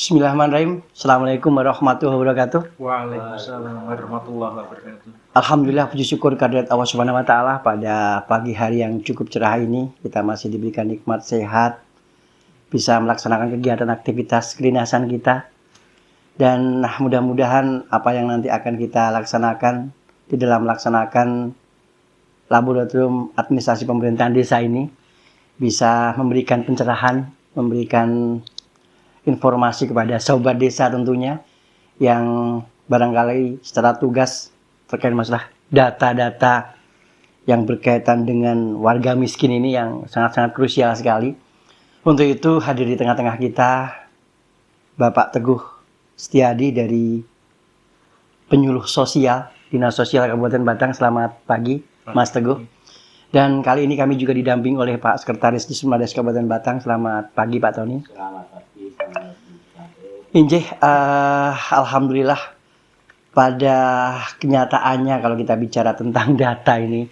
Bismillahirrahmanirrahim. Assalamualaikum warahmatullahi wabarakatuh. Waalaikumsalam warahmatullahi wabarakatuh. Alhamdulillah, puji syukur kehadirat Allah Subhanahu wa taala pada pagi hari yang cukup cerah ini kita masih diberikan nikmat sehat, bisa melaksanakan kegiatan aktivitas kedinasan kita. Dan mudah-mudahan apa yang nanti akan kita laksanakan di dalam melaksanakan laboratorium administrasi pemerintahan desa ini bisa memberikan pencerahan, memberikan informasi kepada sobat desa tentunya yang barangkali secara tugas terkait masalah data-data yang berkaitan dengan warga miskin ini yang sangat-sangat krusial sekali. Untuk itu hadir di tengah-tengah kita Bapak Teguh Setiadi dari Penyuluh Sosial Dinas Sosial Kabupaten Batang. Selamat pagi Mas Teguh. Dan kali ini kami juga didampingi oleh Pak Sekretaris Dismades Kabupaten Batang. Selamat pagi Pak Tony. Selamat pagi. Injih, alhamdulillah pada kenyataannya kalau kita bicara tentang data ini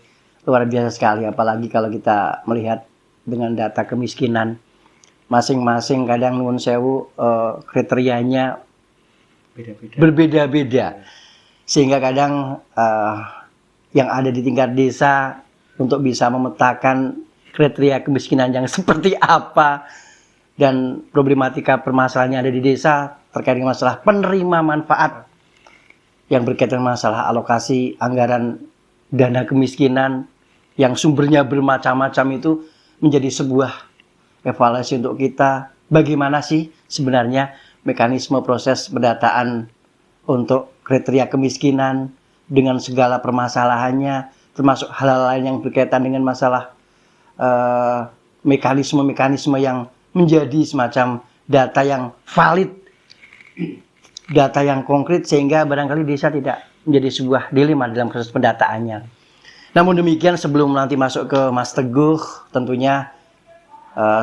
luar biasa sekali, apalagi kalau kita melihat dengan data kemiskinan masing-masing kadang nuwun sewu kriterianya berbeda-beda sehingga kadang yang ada di tingkat desa untuk bisa memetakan kriteria kemiskinan yang seperti apa dan problematika permasalahan yang ada di desa terkait dengan masalah penerima manfaat yang berkaitan masalah alokasi anggaran dana kemiskinan yang sumbernya bermacam-macam itu menjadi sebuah evaluasi untuk kita. Bagaimana sih sebenarnya mekanisme proses pendataan untuk kriteria kemiskinan dengan segala permasalahannya, termasuk hal-hal lain yang berkaitan dengan masalah mekanisme-mekanisme yang menjadi semacam data yang valid, data yang konkret sehingga barangkali desa tidak menjadi sebuah dilema dalam proses pendataannya. Namun demikian sebelum nanti masuk ke Mas Teguh, tentunya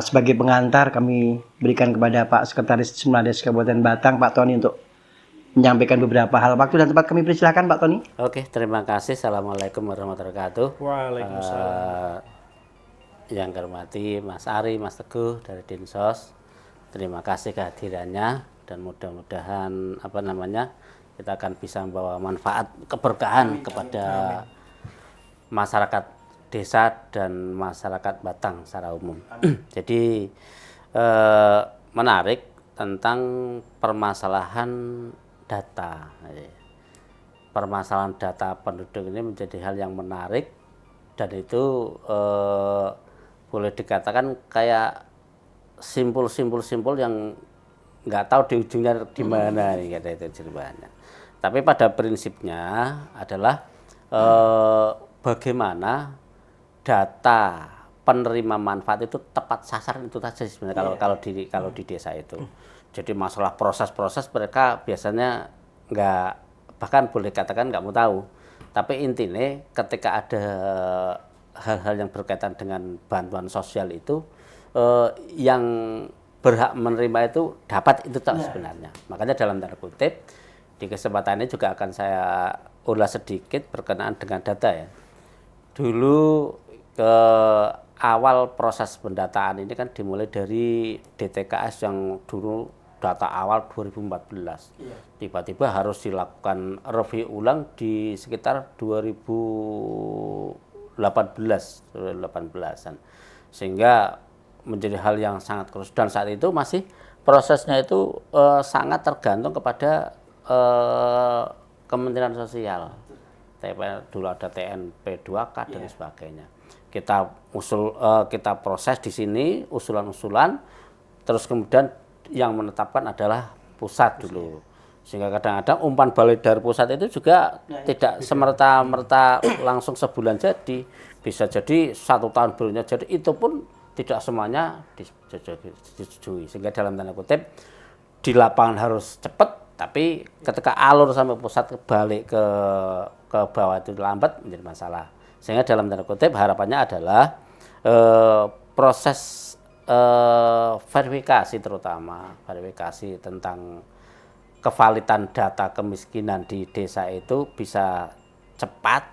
sebagai pengantar kami berikan kepada Pak Sekretaris Dismades Kabupaten Batang, Pak Tony, untuk menyampaikan beberapa hal. Waktu dan tempat kami persilakan Pak Tony. Oke, terima kasih. Assalamualaikum warahmatullahi wabarakatuh. Waalaikumsalam. Yang hormati Mas Ari, Mas Teguh dari Dinsos, terima kasih kehadirannya dan mudah-mudahan kita akan bisa membawa manfaat keberkahan kepada masyarakat desa dan masyarakat Batang secara umum. Jadi menarik tentang permasalahan data. Permasalahan data penduduk ini menjadi hal yang menarik dan itu boleh dikatakan kayak simpul yang nggak tahu di ujungnya di mana nih kata itu jawabannya. Tapi pada prinsipnya adalah bagaimana data penerima manfaat itu tepat sasaran itu saja sebenarnya kalau di desa itu. Jadi masalah proses-proses mereka biasanya nggak, bahkan boleh katakan nggak mau tahu. Tapi intinya ketika ada hal-hal yang berkaitan dengan bantuan sosial itu yang berhak menerima itu dapat itu tak sebenarnya. Makanya dalam tanda kutip di kesempatan ini juga akan saya ulas sedikit berkenaan dengan data ya. Dulu ke awal proses pendataan ini kan dimulai dari DTKS yang dulu data awal 2014. Tiba-tiba harus dilakukan review ulang di sekitar 2018-an. Sehingga menjadi hal yang sangat krusial dan saat itu masih prosesnya itu sangat tergantung kepada Kementerian Sosial. Dulu ada TNP 2K dan sebagainya. Kita proses di sini usulan-usulan, terus kemudian yang menetapkan adalah pusat dulu. Sehingga kadang-kadang umpan balik dari pusat itu juga tidak semerta-merta langsung sebulan jadi. Bisa jadi 1 tahun berikutnya jadi, itu pun tidak semuanya disetujui. Sehingga dalam tanda kutip di lapangan harus cepat, tapi ketika alur sampai pusat balik ke bawah itu lambat menjadi masalah. Sehingga dalam tanda kutip harapannya adalah proses verifikasi, terutama verifikasi tentang kevalidan data kemiskinan di desa itu bisa cepat,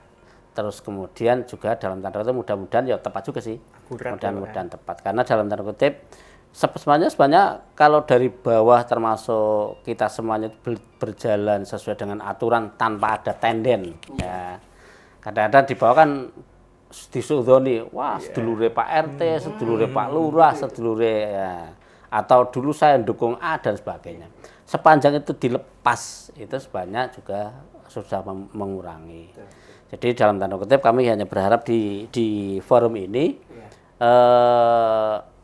terus kemudian juga dalam tanda kutip mudah-mudahan ya tepat juga sih, mudah-mudahan tepat, karena dalam tanda kutip Sebenarnya kalau dari bawah termasuk kita semuanya berjalan sesuai dengan aturan tanpa ada tenden ya. Kadang-kadang di bawah kan disudoni, wah sedulure Pak RT, sedulure Pak Lurah, sedulure ya. Atau dulu saya dukung A dan sebagainya. Sepanjang itu dilepas, itu sebenarnya juga sudah mengurangi. Jadi dalam tanda kutip kami hanya berharap di forum ini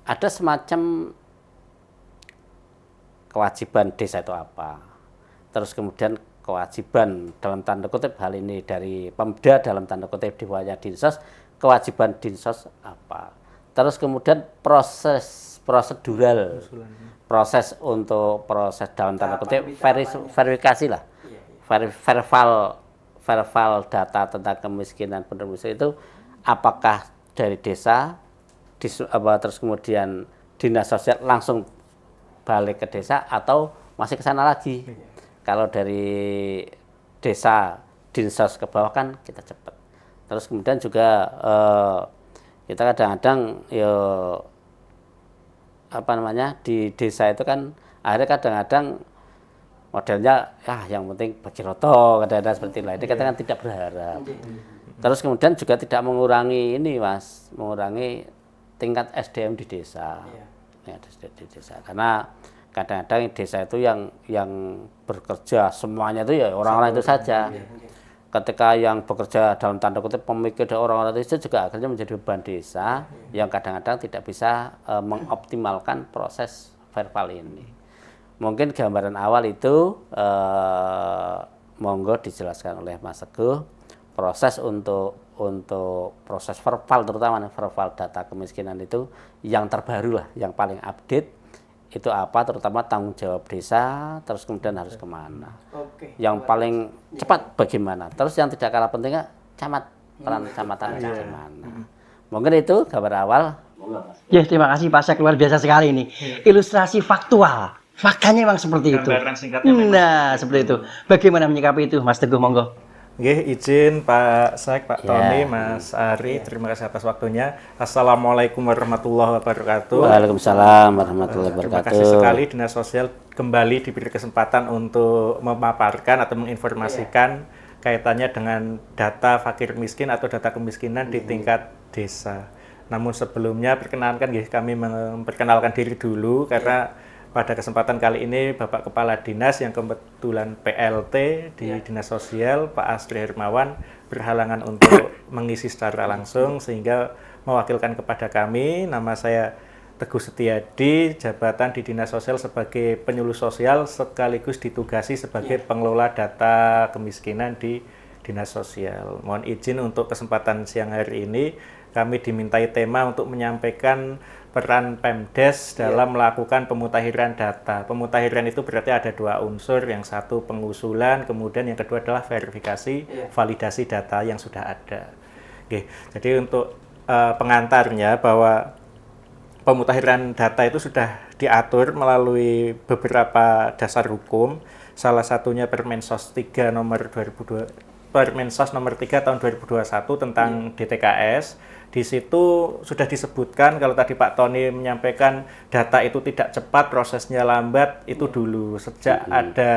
ada semacam kewajiban desa itu apa. Terus kemudian kewajiban dalam tanda kutip hal ini dari Pemda dalam tanda kutip di bawahnya Dinsos, kewajiban Dinsos apa. Terus kemudian prosedural, proses untuk proses dalam tanda kutip verifikasi lah, verbal data tentang kemiskinan penduduk itu apakah dari desa, terus kemudian dinas sosial langsung balik ke desa atau masih ke sana lagi. Kalau dari desa dinsos ke bawah kan kita cepat. Terus kemudian juga kita kadang-kadang di desa itu kan akhirnya kadang-kadang modelnya yang penting bagi roto, kadang-kadang seperti itu. Ini kita kan tidak berharap. Terus kemudian juga tidak mengurangi ini Mas, mengurangi tingkat SDM di desa. Ya, di desa. Karena kadang-kadang desa itu yang bekerja semuanya itu ya orang-orang itu saja. Ketika yang bekerja dalam tanda kutip pemikir orang-orang itu juga akhirnya menjadi beban desa yang kadang-kadang tidak bisa mengoptimalkan proses verbal ini. Mungkin gambaran awal itu monggo dijelaskan oleh Mas Teguh proses untuk proses verbal, terutama verbal data kemiskinan itu yang terbaru lah, yang paling update itu apa, terutama tanggung jawab desa, terus kemudian harus kemana. Yang paling cepat bagaimana, terus yang tidak kalah pentingnya peran kecamatan bagaimana. Mungkin itu gambar awal. Ya, terima kasih Pak Sek, luar biasa sekali ini. Ilustrasi faktual, faktanya memang seperti itu. Nah, seperti itu. Bagaimana menyikapi itu, Mas Teguh, monggo. Oke, izin Pak Sek, Pak Tony, Mas Ari, terima kasih atas waktunya. Assalamualaikum warahmatullahi wabarakatuh. Waalaikumsalam warahmatullahi wabarakatuh. Terima kasih sekali Dinas Sosial kembali diberi kesempatan untuk memaparkan atau menginformasikan kaitannya dengan data fakir miskin atau data kemiskinan di tingkat desa. Namun sebelumnya perkenalkan kami memperkenalkan diri dulu karena pada kesempatan kali ini Bapak Kepala Dinas yang kebetulan PLT di Dinas Sosial Pak Asri Hermawan berhalangan untuk mengisi secara langsung sehingga mewakilkan kepada kami. Nama saya Teguh Setiadi, jabatan di Dinas Sosial sebagai penyuluh sosial sekaligus ditugasi sebagai pengelola data kemiskinan di Dinas Sosial. Mohon izin untuk kesempatan siang hari ini kami dimintai tema untuk menyampaikan peran Pemdes dalam melakukan pemutahiran data. Pemutahiran itu berarti ada dua unsur, yang satu pengusulan, kemudian yang kedua adalah verifikasi, validasi data yang sudah ada. Oke, jadi untuk pengantarnya bahwa pemutahiran data itu sudah diatur melalui beberapa dasar hukum, salah satunya Permensos 3 nomor 2002, Permensos nomor 3 tahun 2021 tentang DTKS. Di situ sudah disebutkan, kalau tadi Pak Tony menyampaikan data itu tidak cepat, prosesnya lambat, itu dulu. Sejak ada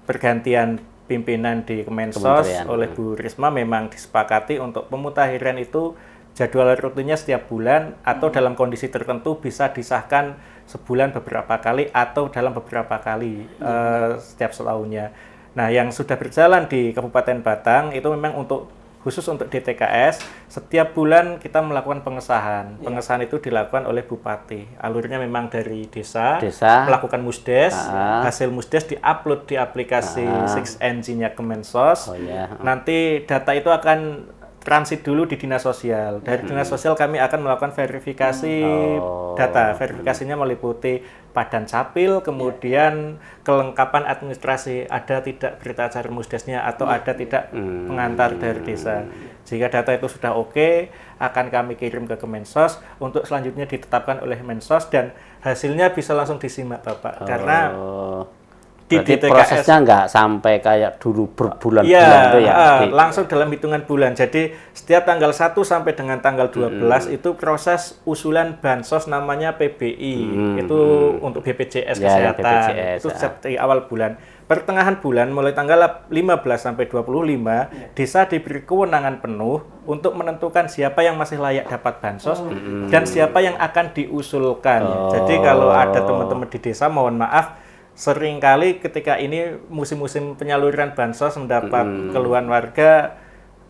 pergantian pimpinan di Kemensos oleh Bu Risma memang disepakati untuk pemutahiran itu jadwal rutinnya setiap bulan atau dalam kondisi tertentu bisa disahkan sebulan beberapa kali atau dalam beberapa kali setiap setahunnya. Nah, yang sudah berjalan di Kabupaten Batang itu memang khusus untuk DTKS, setiap bulan kita melakukan pengesahan. Pengesahan itu dilakukan oleh Bupati. Alurnya memang dari desa. Melakukan musdes, hasil musdes diupload di aplikasi 6NG-nya Kemensos. Nanti data itu akan transit dulu di Dinas Sosial. Dari Dinas Sosial kami akan melakukan verifikasi data. Verifikasinya meliputi padan capil, kemudian kelengkapan administrasi, ada tidak berita acara musdesnya atau ada tidak pengantar dari desa. Jika data itu sudah oke, akan kami kirim ke Kemensos untuk selanjutnya ditetapkan oleh Mensos dan hasilnya bisa langsung disimak Bapak. Karena di Berarti DTKS. prosesnya nggak sampai kayak dulu berbulan-bulan Iya, itu ya. langsung dalam hitungan bulan. Jadi setiap tanggal 1 sampai dengan tanggal 12 itu proses usulan bansos namanya PBI. Itu untuk BPJS Ya, Kesehatan. BPJS, Itu dari awal bulan. Pertengahan bulan mulai tanggal 15 sampai 25, desa diberi kewenangan penuh untuk menentukan siapa yang masih layak dapat bansos dan siapa yang akan diusulkan. Jadi kalau ada teman-teman di desa, mohon maaf, seringkali ketika ini musim-musim penyaluran bansos mendapat keluhan warga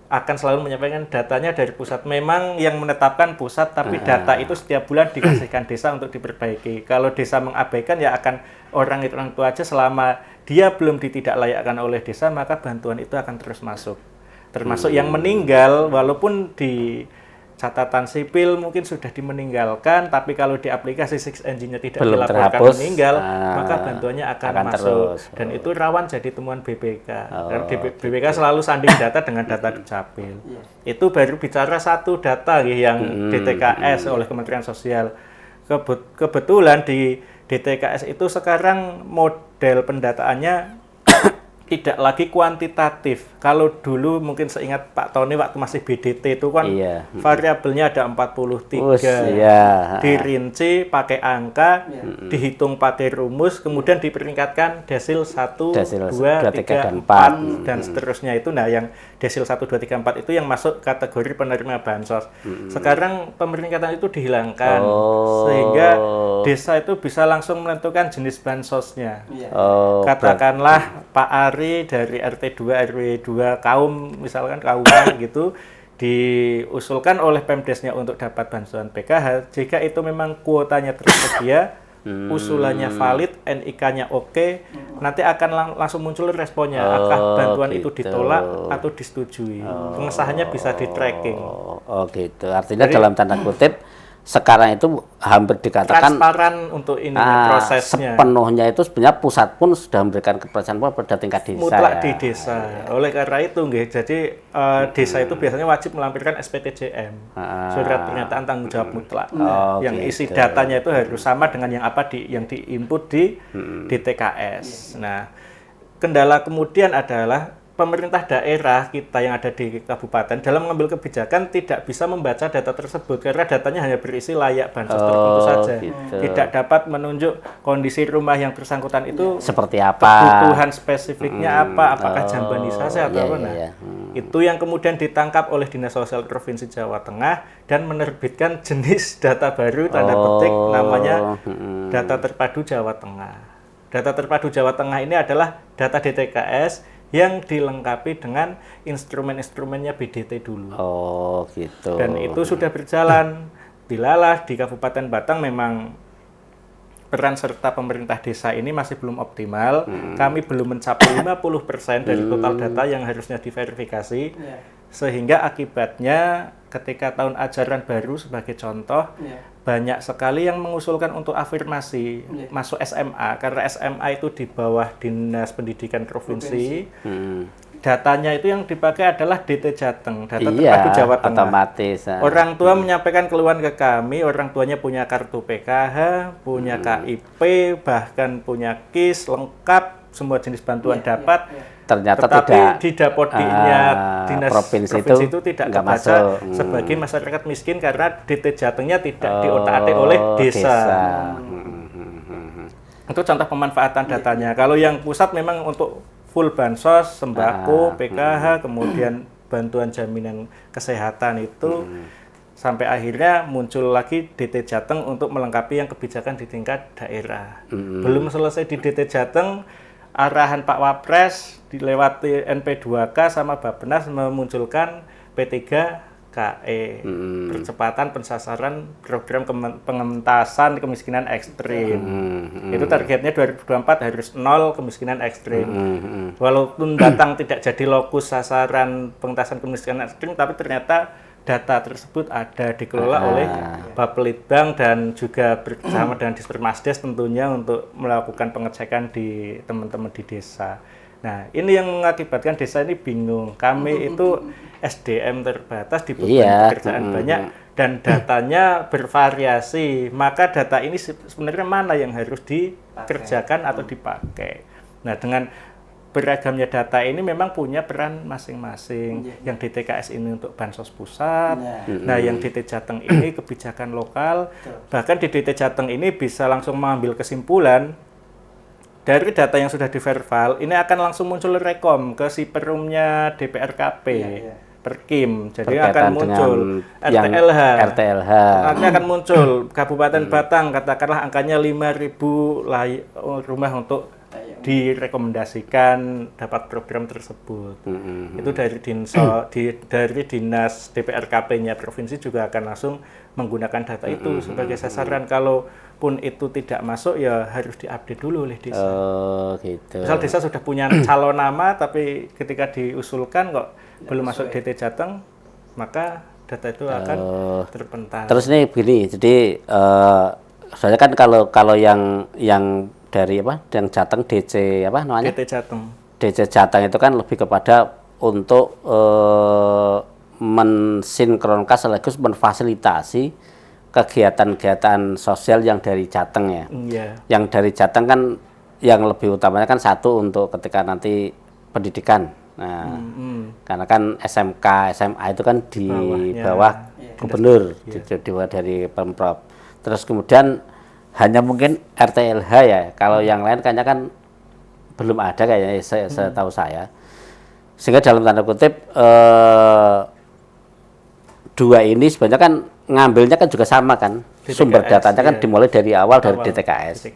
akan selalu menyampaikan datanya dari pusat. Memang yang menetapkan pusat, tapi data itu setiap bulan dikasihkan desa untuk diperbaiki. Kalau desa mengabaikan ya akan orang itu aja, selama dia belum ditidaklayakkan oleh desa, maka bantuan itu akan terus masuk. Termasuk yang meninggal, walaupun di catatan sipil mungkin sudah dimeninggalkan, tapi kalau di aplikasi Six Engine-nya tidak Belum dilaporkan terhapus, meninggal, maka bantuannya akan masuk. terus. Dan itu rawan jadi temuan BPK. Dan BPK selalu sanding data dengan data Dukcapil. Itu baru bicara satu data yang DTKS oleh Kementerian Sosial. Kebetulan di DTKS itu sekarang model pendataannya tidak lagi kuantitatif. Kalau dulu mungkin seingat Pak Tony waktu masih BDT itu kan variabelnya ada 43. Dirinci pakai angka, dihitung pakai rumus, kemudian diperingkatkan desil 1, 2, 3, 4 dan seterusnya itu. Nah, yang desil 1, 2, 3, 4 itu yang masuk kategori penerima bansos. Sekarang pemeringkatan itu dihilangkan sehingga desa itu bisa langsung menentukan jenis bansosnya. Katakanlah Pak Ari dari RT 2 RW 2 kaum, misalkan kaum gitu, diusulkan oleh Pemdesnya untuk dapat bantuan PKH. Jika itu memang kuotanya tersedia, usulannya valid, NIK-nya oke, nanti akan langsung muncul responnya, apakah bantuan itu ditolak atau disetujui. Pengesahannya bisa di tracking. Gitu. Artinya jadi, dalam tanda kutip sekarang itu hampir dikatakan transparan untuk ini prosesnya. Sepenuhnya itu sebenarnya pusat pun sudah memberikan kepercayaan pada tingkat desa. Mutlak di desa. Oleh karena itu, jadi desa itu biasanya wajib melampirkan SPTJM, surat pernyataan tanggung jawab mutlak. Yang isi datanya itu harus sama dengan yang yang diinput di DTKS. Nah, kendala kemudian adalah pemerintah daerah kita yang ada di kabupaten dalam mengambil kebijakan tidak bisa membaca data tersebut karena datanya hanya berisi layak bansos tertentu saja. Tidak dapat menunjuk kondisi rumah yang bersangkutan itu seperti apa, kebutuhan spesifiknya apa, apakah jambanisasi atau apa. Itu yang kemudian ditangkap oleh Dinas Sosial Provinsi Jawa Tengah dan menerbitkan jenis data baru tanda petik namanya Data Terpadu Jawa Tengah. Data Terpadu Jawa Tengah ini adalah data DTKS yang dilengkapi dengan instrumen-instrumennya BDT dulu. Gitu. Dan itu sudah berjalan. Dilalah di Kabupaten Batang memang peran serta pemerintah desa ini masih belum optimal. Kami belum mencapai 50% dari total data yang harusnya diverifikasi. Sehingga akibatnya ketika tahun ajaran baru sebagai contoh, banyak sekali yang mengusulkan untuk afirmasi masuk SMA, karena SMA itu di bawah Dinas Pendidikan Provinsi. Datanya itu yang dipakai adalah DT Jateng, data terpadu Jawa Tengah. Otomatis. Orang tua menyampaikan keluhan ke kami, orang tuanya punya kartu PKH, punya KIP, bahkan punya KIS lengkap, semua jenis bantuan dapat. Ternyata tetapi tidak di Dapodinya Dinas provinsi itu tidak kebaca sebagai masyarakat miskin karena DT Jatengnya tidak diotak-atik oleh desa. Itu contoh pemanfaatan datanya. Kalau yang pusat memang untuk full bansos, sembako, PKH, kemudian bantuan jaminan kesehatan itu sampai akhirnya muncul lagi DT Jateng untuk melengkapi yang kebijakan di tingkat daerah. Belum selesai di DT Jateng, arahan Pak Wapres dilewati NP2K sama Bappenas memunculkan P3KE, percepatan pensasaran program pengentasan kemiskinan ekstrim. Itu targetnya 2024 harus 0 kemiskinan ekstrim. Walaupun Batang tidak jadi lokus sasaran pengentasan kemiskinan ekstrim, tapi ternyata data tersebut ada dikelola oleh Bapelitbang dan juga bersama dengan Dispermasdes tentunya untuk melakukan pengecekan di teman-teman di desa. Nah, ini yang mengakibatkan desa ini bingung. Kami itu SDM terbatas, dibutuhkan pekerjaan banyak dan datanya bervariasi. Maka data ini sebenarnya mana yang harus dikerjakan atau dipakai. Nah, dengan beragamnya data ini memang punya peran masing-masing. Yang di TKS ini untuk Bansos Pusat, nah yang di DT Jateng ini kebijakan lokal, bahkan di DT Jateng ini bisa langsung mengambil kesimpulan dari data yang sudah diverval, ini akan langsung muncul rekom ke si perumnya DPRKP. Perkim, jadi akan muncul RTLH. Nanti akan muncul Kabupaten Batang, katakanlah angkanya 5.000 rumah untuk direkomendasikan dapat program tersebut. Itu dari dari dinas DPRKP-nya provinsi juga akan langsung menggunakan data itu sebagai sasaran. Kalaupun itu tidak masuk, ya harus diupdate dulu oleh desa. Gitu. Misal desa sudah punya calon nama, tapi ketika diusulkan kok belum masuk DT Jateng, maka data itu akan terpental. Terus nih begini, jadi soalnya kan kalau yang dari yang Jateng DC apa namanya? DT Jateng. DC Jateng itu kan lebih kepada untuk mensinkronkan sekaligus memfasilitasi kegiatan-kegiatan sosial yang dari Jateng ya. Yang dari Jateng kan yang lebih utamanya kan satu untuk ketika nanti pendidikan. Nah, karena kan SMK, SMA itu kan di bawah gubernur, di bawah dari Pemprov. Terus kemudian hanya mungkin RTLH ya. Kalau yang lain kayaknya kan belum ada kayaknya setahu saya. Sehingga dalam tanda kutip dua ini sebenarnya kan ngambilnya kan juga sama kan. DTKS, sumber datanya kan dimulai dari awal dari DTKS.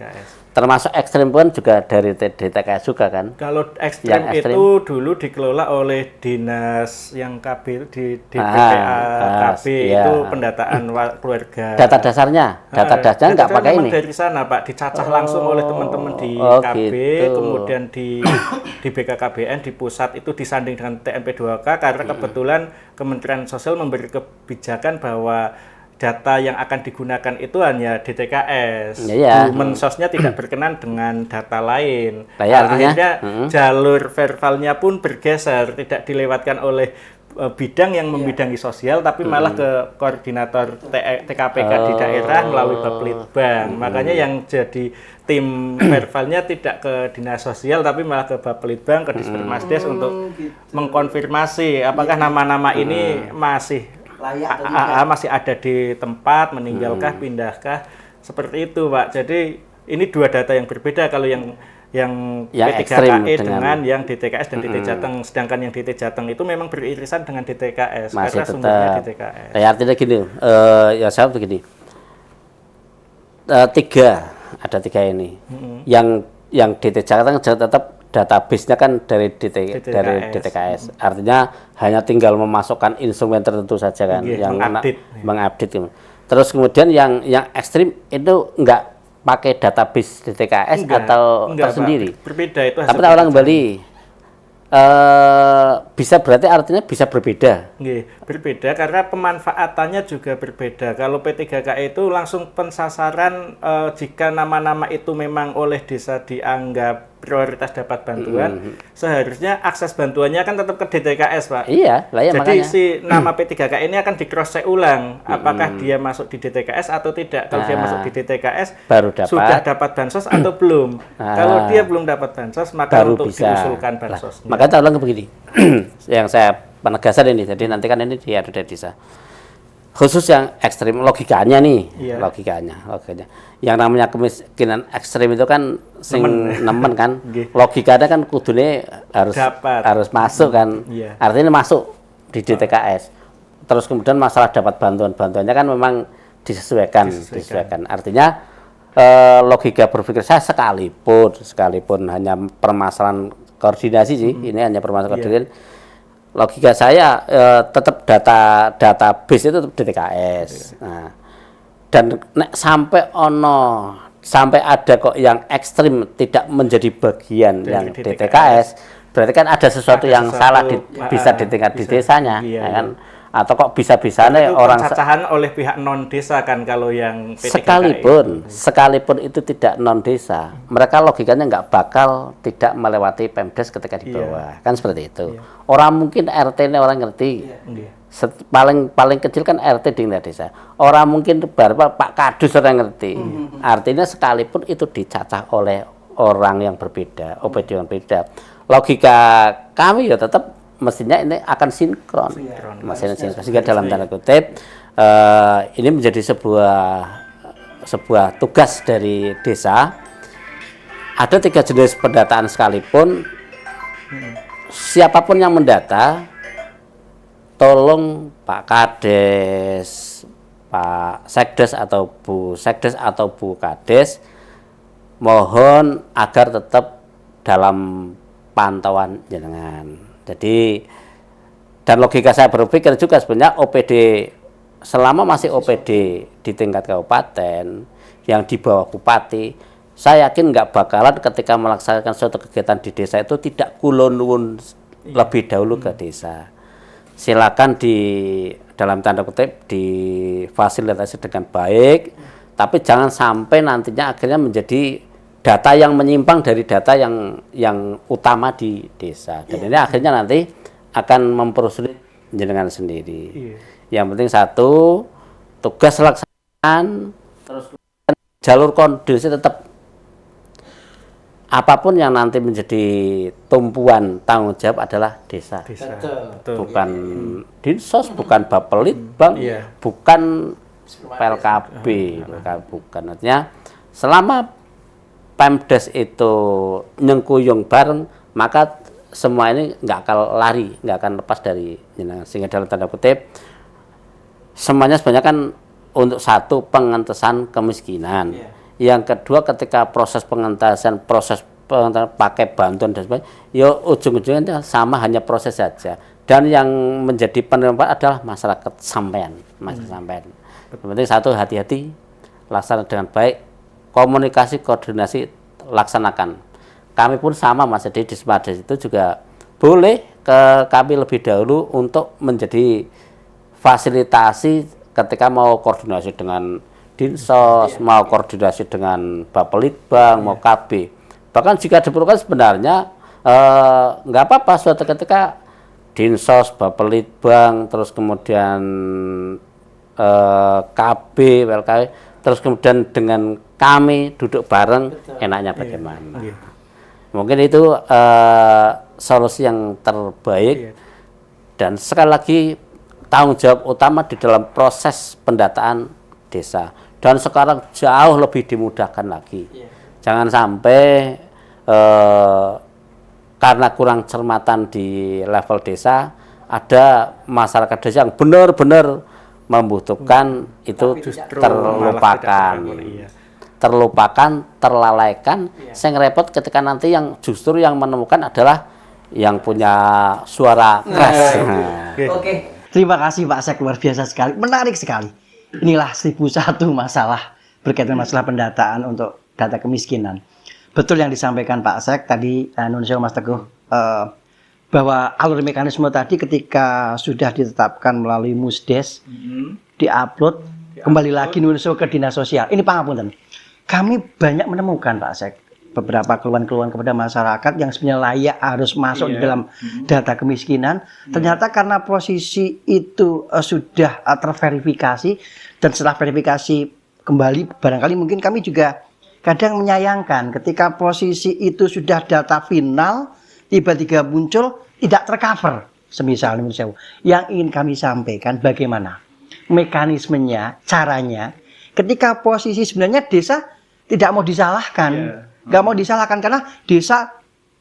Termasuk ekstrim pun juga dari DTKS juga kan. Kalau ekstrim itu dulu dikelola oleh dinas yang KB di DPPA KB itu pendataan keluarga. Data dasarnya nggak pakai ini. Dari sana Pak, dicacah langsung oleh teman-teman di KB, gitu. Kemudian di BKKBN di pusat itu disanding dengan TMP 2K karena kebetulan Kementerian Sosial memberi kebijakan bahwa data yang akan digunakan itu hanya DTKS. Mensosnya tidak berkenan dengan data lain. Akhirnya jalur verbalnya pun bergeser, tidak dilewatkan oleh bidang yang membidangi sosial, tapi malah ke koordinator TKPK di daerah melalui Bapelitbang. Makanya yang jadi tim verbalnya tidak ke dinas sosial, tapi malah ke Bapelitbang, ke Dispermasdes untuk mengkonfirmasi apakah nama-nama ini masih masih ada di tempat, meninggalkah, pindahkah, seperti itu Pak. Jadi ini dua data yang berbeda kalau yang P3KE dengan yang DTKS dan DT Jateng. Sedangkan yang DT Jateng itu memang beririsan dengan DTKS masih karena sumbernya DTKS. Artinya gini, ya saya begini, ada tiga ini. Yang DT Jateng tetap database-nya kan dari DTKS. Artinya hanya tinggal memasukkan instrumen tertentu saja kan, yang mengupdate. Terus kemudian yang ekstrim itu enggak pakai database DTKS atau tersendiri. Pak. Berbeda itu. Tapi tak ulang kembali. Bisa berarti artinya bisa berbeda. Berbeda karena pemanfaatannya juga berbeda. Kalau P3KE itu langsung pensasaran jika nama-nama itu memang oleh desa dianggap prioritas dapat bantuan, seharusnya akses bantuannya kan tetap ke DTKS, Pak. Iya, jadi makanya. si nama P3KE ini akan di-cross-check ulang apakah dia masuk di DTKS atau tidak. Kalau dia masuk di DTKS baru sudah dapat bansos atau belum. Kalau dia belum dapat bansos, maka baru untuk bisa diusulkan bansosnya. Makanya tak ulang begini. Yang saya penegasan ini, jadi nanti kan ini dia ada desa. Khusus yang ekstrim logikanya nih, logikanya. Yang namanya kemiskinan ekstrim itu kan sing nemen kan, logikanya kan kudune harus masuk kan. Artinya masuk di DTKS. Terus kemudian masalah dapat bantuannya kan memang disesuaikan. Artinya logika berpikir saya sekalipun hanya permasalahan koordinasi sih, ini hanya permasalahan koordinasi. Logika saya tetap database itu tetap DTKS. Nah, dan sampai ada kok yang ekstrim tidak menjadi bagian yang DTKS, berarti kan ada sesuatu yang salah bisa di tingkat di desanya, ya kan? Atau kok bisa-bisanya orang cacahan oleh pihak non desa kan kalau yang P3KE sekalipun itu tidak non desa, mereka logikanya nggak bakal tidak melewati Pemdes ketika di bawah, kan seperti itu. Orang mungkin RT-nya orang ngerti, paling kecil kan RT di desa. Orang mungkin baru Pak Kadus orang ngerti. Artinya sekalipun itu dicacah oleh orang yang berbeda, OPD yang berbeda. Logika kami ya tetap mestinya ini akan sinkron. Mestinya sinkron. Sehingga dalam tanda kutip ini menjadi sebuah tugas dari desa. Ada 3 jenis pendataan sekalipun, siapapun yang mendata, tolong Pak Kades, Pak Sekdes atau Bu Sekdes atau Bu Kades, mohon agar tetap dalam pantauan jenengan. Jadi, dan logika saya berpikir juga sebenarnya OPD, selama masih OPD di tingkat kabupaten yang di bawah bupati, saya yakin nggak bakalan ketika melaksanakan suatu kegiatan di desa itu tidak kulonwun lebih dahulu ke desa. Silakan dalam tanda kutip difasilitasi dengan baik, tapi jangan sampai nantinya akhirnya menjadi data yang menyimpang dari data yang utama di desa. Dan ini akhirnya nanti akan mempersulit jenengan sendiri. Yang penting satu, tugas laksanaan, terus jalur koordinasi tetap. Apapun yang nanti menjadi tumpuan tanggung jawab adalah desa. Betul. Bukan dinsos, bukan bapelitbang, bukan PLKB, bukan. Artinya selama Pemdes itu nyengkuyung bareng, maka semua ini nggak akan lari, nggak akan lepas dari jenengan. Sehingga dalam tanda kutip semuanya sebenarnya kan untuk satu, pengentasan kemiskinan. Yang kedua, ketika proses pengentasan pakai bantuan dan sebagainya, ya ujung-ujungnya sama, hanya proses saja. Dan yang menjadi penerima adalah masyarakat sampean, sampean. Yang penting satu, hati-hati, laksanakan dengan baik, komunikasi, koordinasi, laksanakan. Kami pun sama Mas Edi di Smades itu juga boleh ke kami lebih dahulu untuk menjadi fasilitasi ketika mau koordinasi dengan Dinsos, mau koordinasi dengan Bapelitbang, mau KB. Bahkan jika diperlukan sebenarnya nggak apa-apa suatu ketika Dinsos, Bapelitbang, terus kemudian KB, WLKW, terus kemudian dengan kami duduk bareng, enaknya bagaimana. Mungkin itu solusi yang terbaik. Dan sekali lagi tanggung jawab utama di dalam proses pendataan desa. Dan sekarang jauh lebih dimudahkan lagi. Jangan sampai karena kurang cermatan di level desa, ada masyarakat desa yang benar-benar membutuhkan itu terlupakan, terlalaikan. Yang repot ketika nanti yang justru yang menemukan adalah yang punya suara keras. Oke. Terima kasih Pak Sek, luar biasa sekali, menarik sekali. Inilah 1001 masalah berkaitan masalah pendataan untuk data kemiskinan. Betul yang disampaikan Pak Sek tadi, Nun Sewu Mas Teguh, bahwa alur mekanisme tadi ketika sudah ditetapkan melalui Musdes, diupload, kembali lagi Nun Sewu ke Dinas Sosial. Ini pangapunten. Kami banyak menemukan Pak Sek beberapa keluhan-keluhan kepada masyarakat yang sebenarnya layak harus masuk di dalam data kemiskinan. Ternyata karena posisi itu sudah terverifikasi, dan setelah verifikasi kembali, barangkali mungkin kami juga kadang menyayangkan ketika posisi itu sudah data final, tiba-tiba muncul tidak tercover. Semisal yang ingin kami sampaikan bagaimana mekanismenya, caranya, ketika posisi sebenarnya desa tidak mau disalahkan. Nggak mau disalahkan karena desa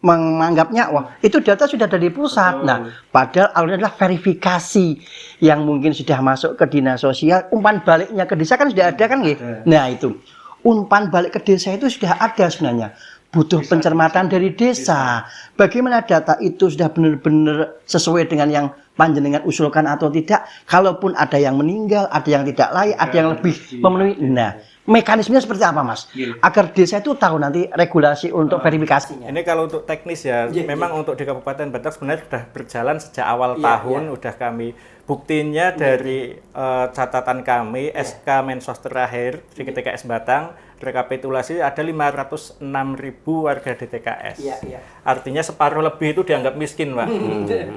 menganggapnya wah itu data sudah dari pusat. Nah, padahal alurnya adalah verifikasi yang mungkin sudah masuk ke Dinas Sosial, umpan baliknya ke desa kan sudah ada kan gitu. Nah, itu umpan balik ke desa itu sudah ada sebenarnya. Butuh pencermatan dari desa. Bagaimana data itu sudah benar-benar sesuai dengan yang panjenengan usulkan atau tidak. Kalaupun ada yang meninggal, ada yang tidak layak, ada yang lebih memenuhi. Nah, mekanismenya seperti apa Mas? Agar desa itu tahu nanti regulasi untuk verifikasinya. Ini kalau untuk teknis ya, memang untuk di Kabupaten Batak sebenarnya sudah berjalan sejak awal tahun, udah kami buktinya dari catatan kami, SK Mensos terakhir di DTKS Batang, rekapitulasi ada 506.000 warga DTKS. Artinya separuh lebih itu dianggap miskin, Pak.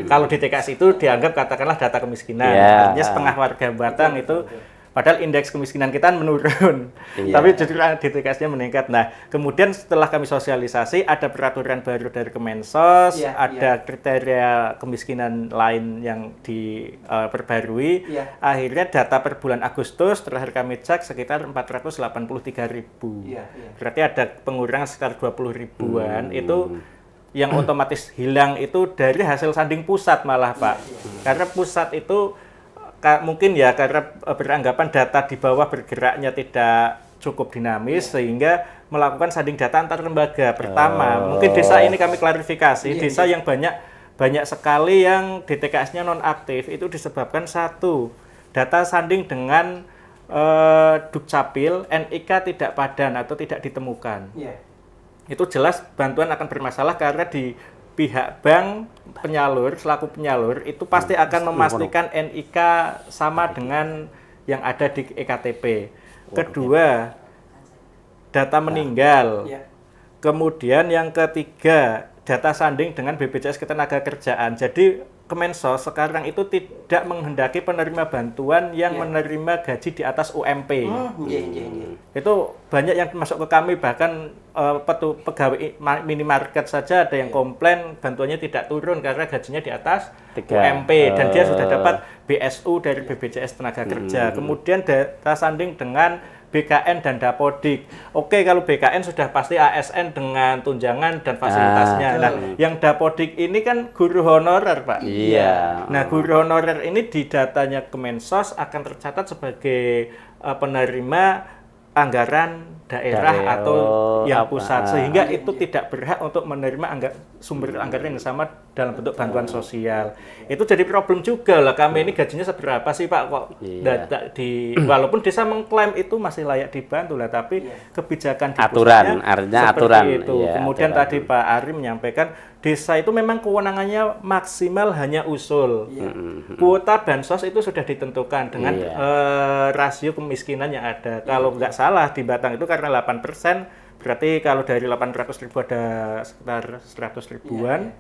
Kalau DTKS itu dianggap katakanlah data kemiskinan. Artinya setengah warga Batang itu Padahal indeks kemiskinan kita menurun, Iya. tapi justru DTKS-nya meningkat. Nah, kemudian setelah kami sosialisasi, ada peraturan baru dari Kemensos, Iya, ada kriteria kemiskinan lain yang diperbarui. Iya. Akhirnya data per bulan Agustus terakhir kami cek sekitar 483.000. Iya, iya. Berarti ada pengurangan sekitar 20 ribuan. Itu yang otomatis hilang itu dari hasil sanding pusat malah Pak. Karena pusat itu mungkin ya karena beranggapan data di bawah bergeraknya tidak cukup dinamis sehingga melakukan sanding data antar lembaga. Pertama, mungkin desa ini kami klarifikasi, desa yang banyak sekali yang DTKS-nya non aktif itu disebabkan satu, data sanding dengan Dukcapil NIK tidak padan atau tidak ditemukan. Iya. Itu jelas bantuan akan bermasalah karena di pihak bank penyalur selaku penyalur itu pasti akan memastikan NIK sama dengan yang ada di EKTP. Kedua, data meninggal. Iya. Kemudian yang ketiga, data sanding dengan BPJS Ketenagakerjaan. Jadi Kemensos sekarang itu tidak menghendaki penerima bantuan yang menerima gaji di atas UMP. Itu banyak yang masuk ke kami, bahkan pegawai minimarket saja ada yang komplain bantuannya tidak turun karena gajinya di atas UMP dan dia sudah dapat BSU dari BPJS Tenaga Kerja. Kemudian data sanding dengan BKN dan Dapodik. Oke, kalau BKN sudah pasti ASN dengan tunjangan dan fasilitasnya. Nah, yang Dapodik ini kan guru honorer, Pak. Iya. Nah, guru honorer ini di datanya Kemensos akan tercatat sebagai penerima anggaran daerah atau yang pusat, sehingga itu tidak berhak untuk menerima sumber anggaran yang sama dalam bentuk bantuan sosial. Itu jadi problem juga lah, kami ini gajinya seberapa sih Pak kok walaupun desa mengklaim itu masih layak dibantu lah, tapi kebijakan di Aturan, pusatnya artinya seperti aturan. itu. Iya, Kemudian aturan. tadi Pak Ari menyampaikan desa itu memang kewenangannya maksimal hanya usul. Kuota bansos itu sudah ditentukan dengan rasio kemiskinan yang ada. Kalau nggak salah di Batang itu karena 8%, berarti kalau dari 800.000 ada sekitar 100 ribuan.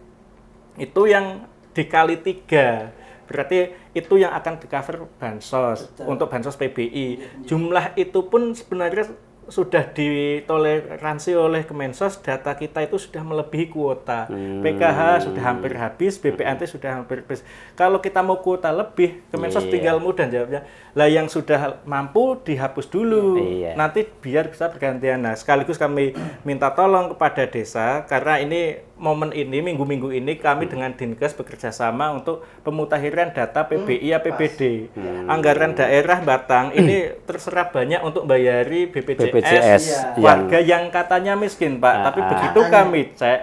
Itu yang dikali 3. Berarti itu yang akan di-cover bansos. Untuk bansos PBI. Jumlah itu pun sebenarnya sudah ditoleransi oleh Kemensos, data kita itu sudah melebihi kuota. PKH sudah hampir habis, BPNT sudah hampir habis. Kalau kita mau kuota lebih, Kemensos tinggal mudah jawabnya. Lah yang sudah mampu dihapus dulu. Nanti biar bisa bergantian. Nah, sekaligus kami minta tolong kepada desa karena ini momen ini, minggu-minggu ini kami dengan Dinkes bekerja sama untuk pemutakhiran data PBI APBD. Anggaran daerah Batang ini terserap banyak untuk bayari BPJS warga yang katanya miskin, Pak. Tapi begitu kami cek,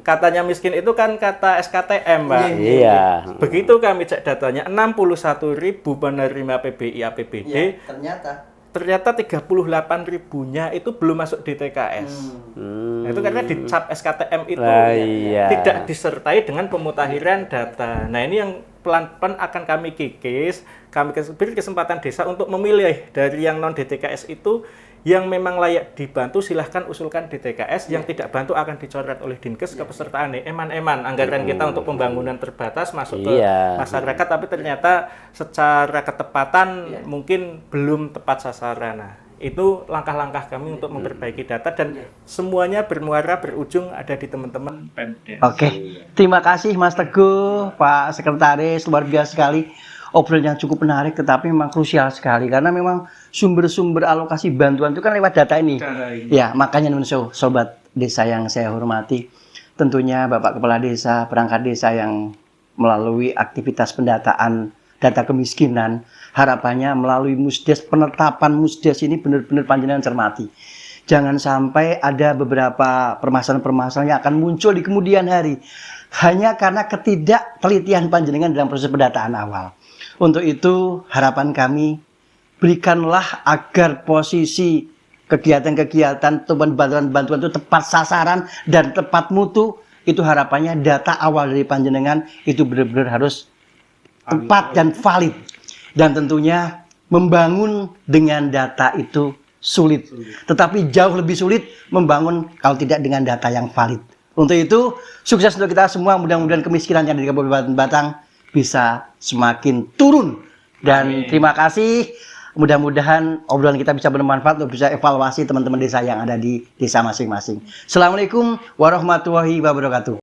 katanya miskin itu kan kata SKTM, Pak. Iya. Begitu kami cek datanya 61.000 penerima PBI APBD. Ternyata 38 ribunya itu belum masuk di TKS. Nah, itu karena di cap SKTM itu tidak disertai dengan pemutakhiran data. Nah, ini yang pelan-pelan akan kami kikis, kami beri kesempatan desa untuk memilih dari yang non DTKS itu yang memang layak dibantu, silahkan usulkan DTKS, yang tidak bantu akan dicoret oleh Dinkes kepesertaan eman-eman. Anggaran kita untuk pembangunan terbatas masuk ke masyarakat, tapi ternyata secara ketepatan mungkin belum tepat sasaran. Nah, itu langkah-langkah kami untuk memperbaiki data dan semuanya bermuara berujung ada di teman-teman Pemda. Oke, terima kasih Mas Teguh, Pak Sekretaris, luar biasa sekali. Obrolan yang cukup menarik tetapi memang krusial sekali karena memang sumber-sumber alokasi bantuan itu kan lewat data ini. Ya, makanya sobat desa yang saya hormati, tentunya Bapak Kepala Desa, perangkat desa yang melalui aktivitas pendataan data kemiskinan, harapannya melalui Musdes, penetapan Musdes ini benar-benar panjenengan cermati. Jangan sampai ada beberapa permasalahan-permasalahan yang akan muncul di kemudian hari hanya karena ketidaktelitian panjenengan dalam proses pendataan awal. Untuk itu harapan kami, berikanlah agar posisi kegiatan-kegiatan bantuan-bantuan itu tepat sasaran dan tepat mutu. Itu harapannya data awal dari panjenengan itu benar-benar harus tepat dan valid. Dan tentunya membangun dengan data itu sulit. Tetapi jauh lebih sulit membangun kalau tidak dengan data yang valid. Untuk itu, sukses untuk kita semua. Mudah-mudahan kemiskinan yang ada di Kabupaten Batang bisa semakin turun. Dan terima kasih Mudah-mudahan obrolan kita bisa bermanfaat untuk bisa evaluasi teman-teman desa yang ada di desa masing-masing. Assalamualaikum warahmatullahi wabarakatuh.